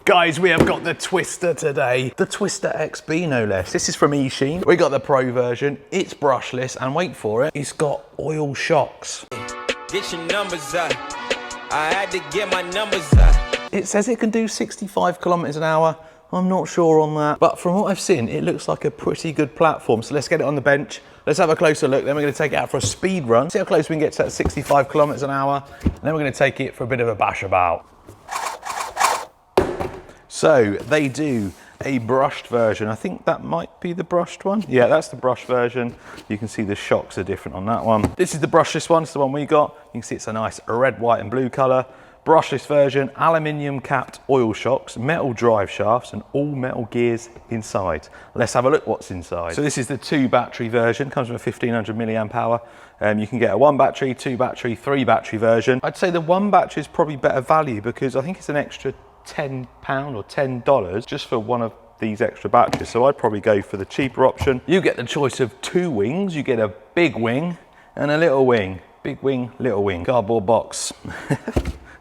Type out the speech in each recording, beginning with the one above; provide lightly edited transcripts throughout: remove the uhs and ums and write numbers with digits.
Guys, we have got the Twister today. The Twister XB, no less. This is from Eachine. We got the Pro version. It's brushless, and wait for it, it's got oil shocks. Get your numbers up. I had to get my numbers up. It says it can do 65 kilometers an hour. I'm not sure on that, but from what I've seen, it looks like a pretty good platform. So let's get it on the bench. Let's have a closer look. Then we're going to take it out for a speed run. See how close we can get to that 65 kilometers an hour. And then we're going to take it for a bit of a bash about. So they do a brushed version. I think that might be the brushed one. Yeah, that's the brushed version. You can see the shocks are different on that one. This is the brushless one. It's the one we got. You can see it's a nice red, white and blue color. Brushless version, aluminium capped oil shocks, metal drive shafts and all metal gears inside. Let's have a look what's inside. So this is the 2 battery version, comes with a 1500 milliamp hour. You can get a 1 battery, 2 battery, 3 battery version. I'd say the 1 battery is probably better value because I think it's an extra £10 or $10 just for one of these extra batteries. So I'd probably go for the cheaper option. You get the choice of 2 wings. You get a big wing and a little wing. Big wing, little wing. Cardboard box.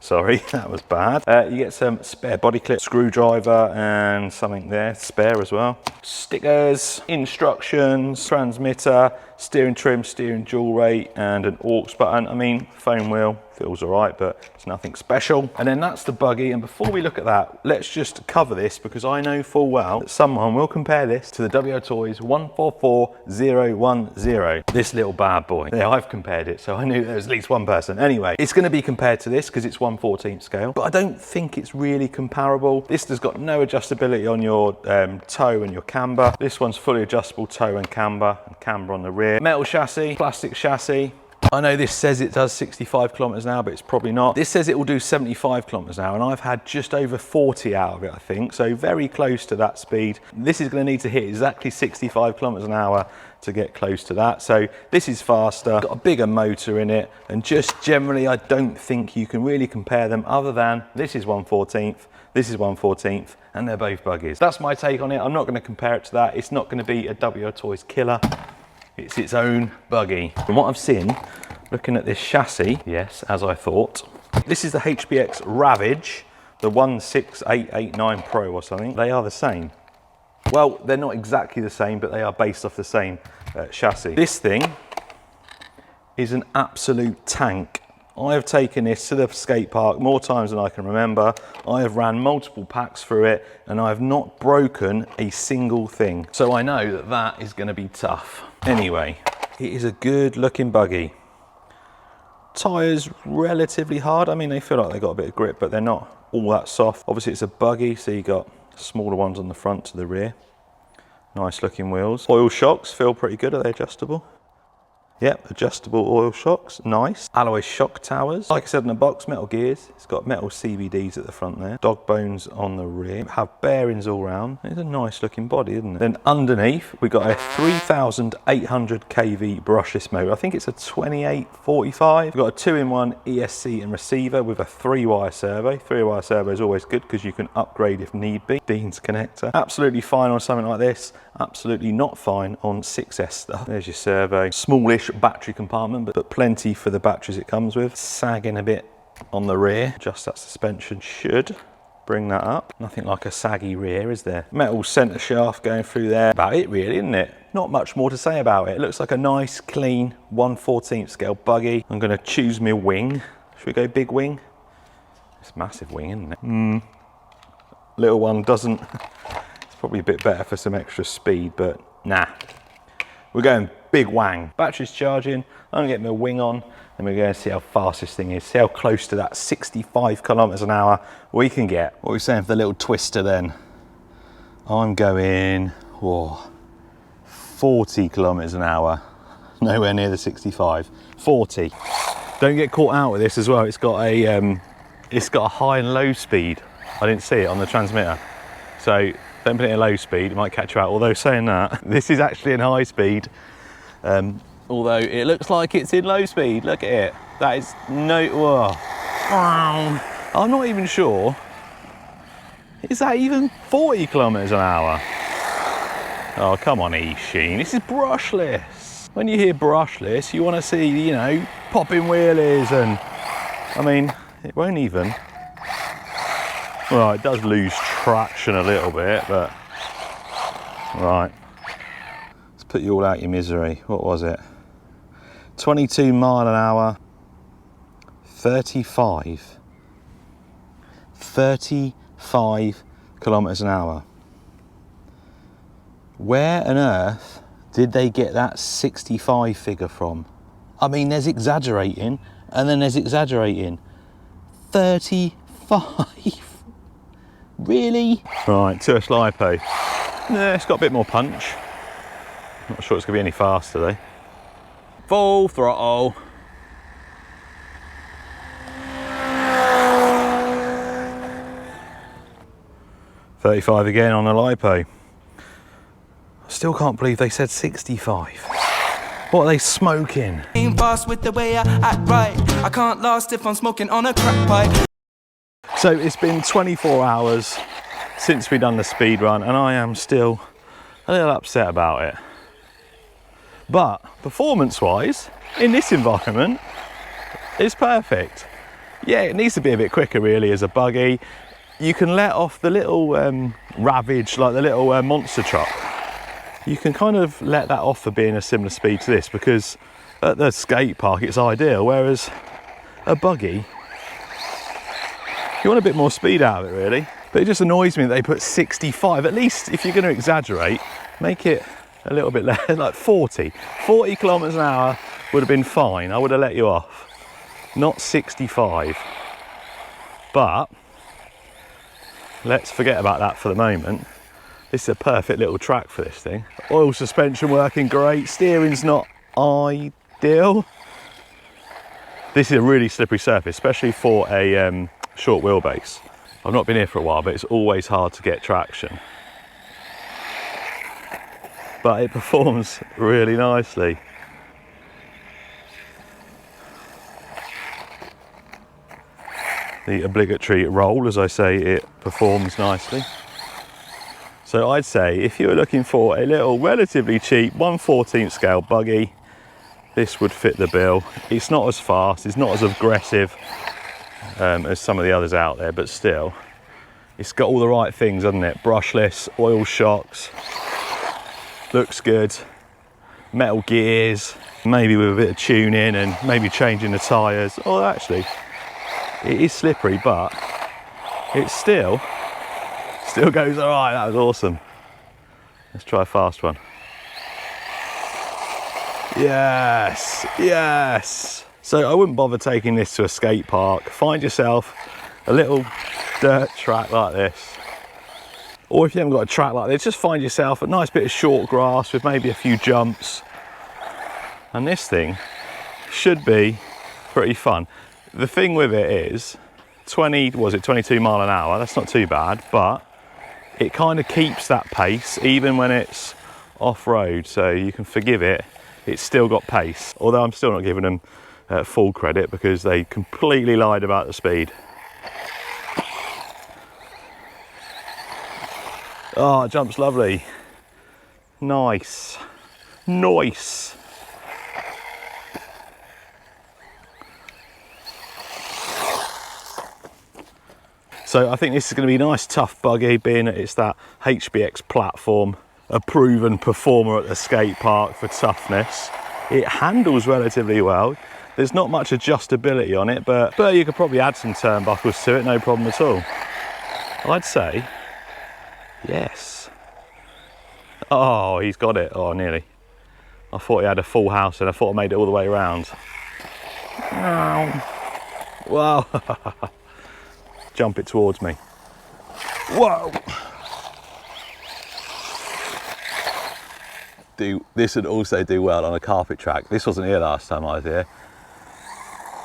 Sorry, that was bad. You get some spare body clip, screwdriver and something there, spare as well. Stickers, instructions, transmitter, steering trim, steering dual rate and an aux button. I mean, foam wheel, feels all right, but it's nothing special. And then that's the buggy. And before we look at that, let's just cover this because I know full well that someone will compare this to the WLToys 144010. This little bad boy. Yeah, I've compared it, so I knew there was at least one person. Anyway, it's going to be compared to this because it's 1/14 scale, but I don't think it's really comparable. This has got no adjustability on your toe and your camber. This one's fully adjustable toe and camber on the rear. Metal chassis, plastic chassis. I know this says it does 65 kilometers an hour, but it's probably not. This says it will do 75 kilometers an hour, and I've had just over 40 out of it, I think. So very close to that speed. This is going to need to hit exactly 65 kilometers an hour to get close to that. So this is faster, got a bigger motor in it, and just generally, I don't think you can really compare them other than this is 1/14th, this is 1/14th, and they're both buggies. That's my take on it. I'm not going to compare it to that. It's not going to be a WLToys killer. It's its own buggy. From what I've seen, looking at this chassis, yes, as I thought. This is the HBX Ravage, the 16889 Pro or something. They are the same. Well, they're not exactly the same, but they are based off the same chassis. This thing is an absolute tank. I have taken this to the skate park more times than I can remember. I have ran multiple packs through it and I have not broken a single thing. So I know that that is going to be tough. Anyway, it is a good looking buggy. Tyres relatively hard. I mean, they feel like they've got a bit of grip, but they're not all that soft. Obviously it's a buggy, so you got smaller ones on the front to the rear. Nice looking wheels. Oil shocks feel pretty good. Are they adjustable? Yep, adjustable oil shocks, nice. Alloy shock towers. Like I said in the box, metal gears. It's got metal CVDs at the front there. Dog bones on the rear. Have bearings all round. It's a nice looking body, isn't it? Then underneath, we've got a 3800 kV brushless motor. I think it's a 2845. We've got a 2-in-1 ESC and receiver with a 3-wire servo. 3-wire servo is always good because you can upgrade if need be. Dean's connector. Absolutely fine on something like this. Absolutely not fine on 6S stuff. There's your servo. Smallish battery compartment, but plenty for the batteries it comes with. Sagging a bit on the rear. Just that suspension should bring that up. Nothing like a saggy rear, is there? Metal centre shaft going through there. About it really, isn't it? Not much more to say about it. It looks like a nice, clean 1/14 scale buggy. I'm going to choose my wing. Should we go big wing? It's a massive wing, isn't it? Little one doesn't. It's probably a bit better for some extra speed, but nah. We're going big wang. Battery's charging. I'm gonna get my wing on and we're going to see how fast this thing is, see how close to that 65 kilometers an hour we can get. What are we saying for the little Twister then? I'm going 40 kilometers an hour. Nowhere near the 65. 40. Don't get caught out with this as well. It's got a high and low speed. I didn't see it on the transmitter. So don't put it in low speed, it might catch you out. Although saying that, this is actually in high speed. Although it looks like it's in low speed. Look at it. That is no, whoa. I'm not even sure. Is that even 40 kilometers an hour? Oh, come on, Eachine. This is brushless. When you hear brushless, you want to see, you know, popping wheelies and, I mean, it won't even. Well, it does lose traction a little bit, but right. Let's put you all out your misery. What was it? 22 mile an hour, 35 kilometers an hour. Where on earth did they get that 65 figure from? I mean, there's exaggerating and then there's exaggerating. 35? Really? Right, 2S LiPo. Yeah, it's got a bit more punch. Not sure it's gonna be any faster though. Full throttle. $35 again on a LiPo. I still can't believe they said 65. What are they smoking? Fast with the way I act right. I can't last if I'm smoking on a crack pipe. So it's been 24 hours since we've done the speed run and I am still a little upset about it. But performance-wise, in this environment, it's perfect. Yeah, it needs to be a bit quicker really as a buggy. You can let off the little Ravage, like the little monster truck. You can kind of let that off for being a similar speed to this because at the skate park it's ideal, whereas a buggy, you want a bit more speed out of it really. But it just annoys me that they put 65. At least if you're going to exaggerate, make it a little bit less, like 40 kilometers an hour would have been fine. I would have let you off, not 65. But let's forget about that for the moment. This is a perfect little track for this thing. Oil suspension working great, steering's not ideal. This is a really slippery surface, especially for a short wheelbase. I've not been here for a while, but it's always hard to get traction. But it performs really nicely. The obligatory roll, as I say, it performs nicely. So I'd say if you were looking for a little relatively cheap 1/14 scale buggy, this would fit the bill. It's not as fast, it's not as aggressive as some of the others out there, but still, it's got all the right things, hasn't it? Brushless, oil shocks, looks good, metal gears, maybe with a bit of tuning and maybe changing the tyres. Oh, actually, it is slippery, but it still goes all right. That was awesome. Let's try a fast one. Yes, yes. So I wouldn't bother taking this to a skate park. Find yourself a little dirt track like this. Or if you haven't got a track like this, just find yourself a nice bit of short grass with maybe a few jumps. And this thing should be pretty fun. The thing with it is 22 mile an hour. That's not too bad, but it kind of keeps that pace even when it's off-road, so you can forgive it. It's still got pace, although I'm still not giving them full credit because they completely lied about the speed. Oh, it jumps lovely. Nice. Nice. So I think this is going to be a nice tough buggy, being that it's that HBX platform, a proven performer at the skate park for toughness. It handles relatively well. There's not much adjustability on it, but you could probably add some turnbuckles to it, no problem at all. I'd say yes. Oh, he's got it. Oh, nearly. I thought he had a full house and I thought I made it all the way around. Wow. Jump it towards me. Whoa. This would also do well on a carpet track. This wasn't here last time I was here.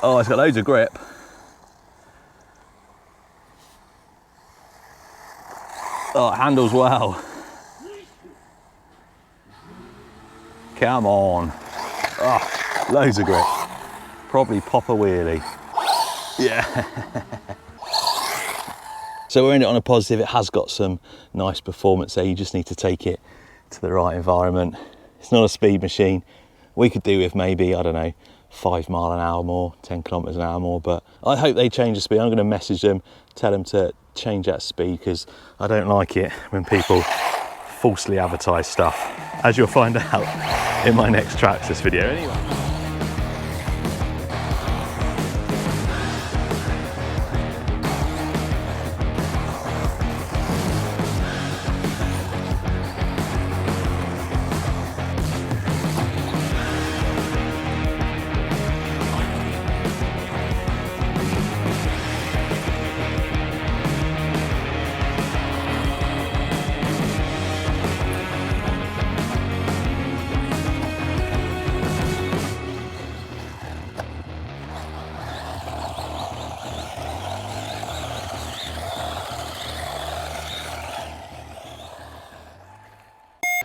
Oh, it's got loads of grip. Oh, it handles well. Come on. Oh, loads of grip. Probably pop a wheelie. Yeah. So we're in it on a positive. It has got some nice performance there. You just need to take it to the right environment. It's not a speed machine. We could do with maybe, I don't know, 5 mile an hour more, 10 kilometers an hour more, but I hope they change the speed. I'm going to message them, tell them to change that speed, because I don't like it when people falsely advertise stuff, as you'll find out in my next Traxxas video. Anyway.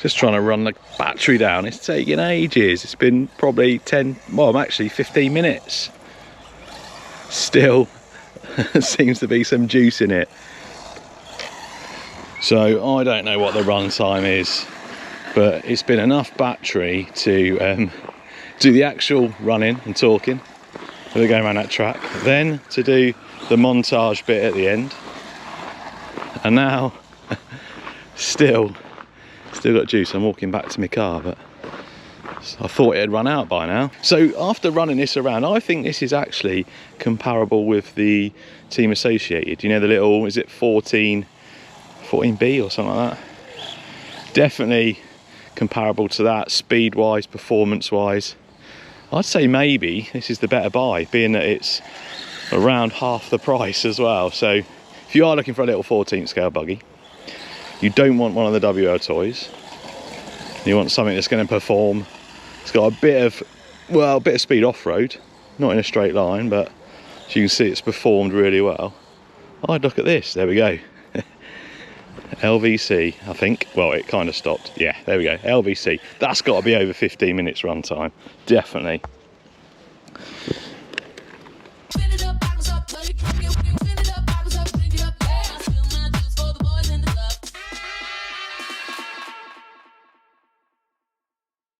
Just trying to run the battery down. It's taking ages. It's been probably 10, well, actually 15 minutes. Still seems to be some juice in it. So I don't know what the run time is, but it's been enough battery to do the actual running and talking. We're going around that track, then to do the montage bit at the end. And now still got juice. I'm walking back to my car, but I thought it had run out by now. So after running this around, I think this is actually comparable with the Team Associated. You know, the little, is it 14B or something like that? Definitely comparable to that, speed wise, performance wise. I'd say maybe this is the better buy, being that it's around half the price as well. So if you are looking for a little 14th scale buggy, you don't want one of the WLToys. You want something that's going to perform. It's got a bit of speed off-road, not in a straight line, but as you can see, it's performed really well. I'd look at this. There we go. LVC, I think. Well, it kind of stopped. Yeah, there we go. LVC. That's got to be over 15 minutes run time. Definitely.